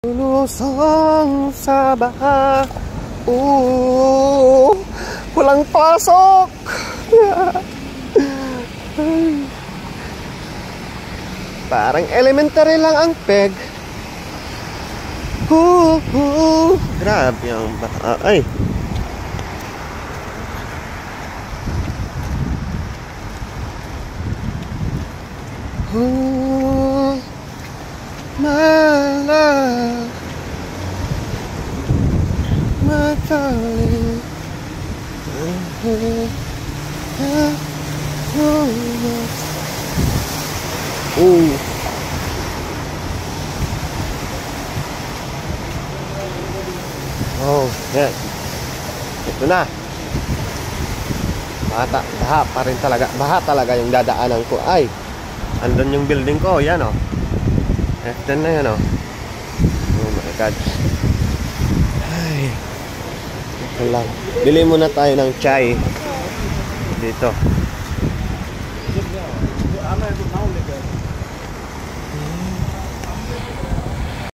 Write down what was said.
Lusong sa baha. Walang pasok. Parang elementary lang ang peg. Grabe ang baha. Ay. My love, my darling. Oh, yan. Ito na. Baha pa rin talaga. Baha talaga yung dadaanan ko. Ay, andun yung building ko. Yan o. F10 na yan o. Oh my God. Ay, ito lang. Bili muna tayo ng chai dito.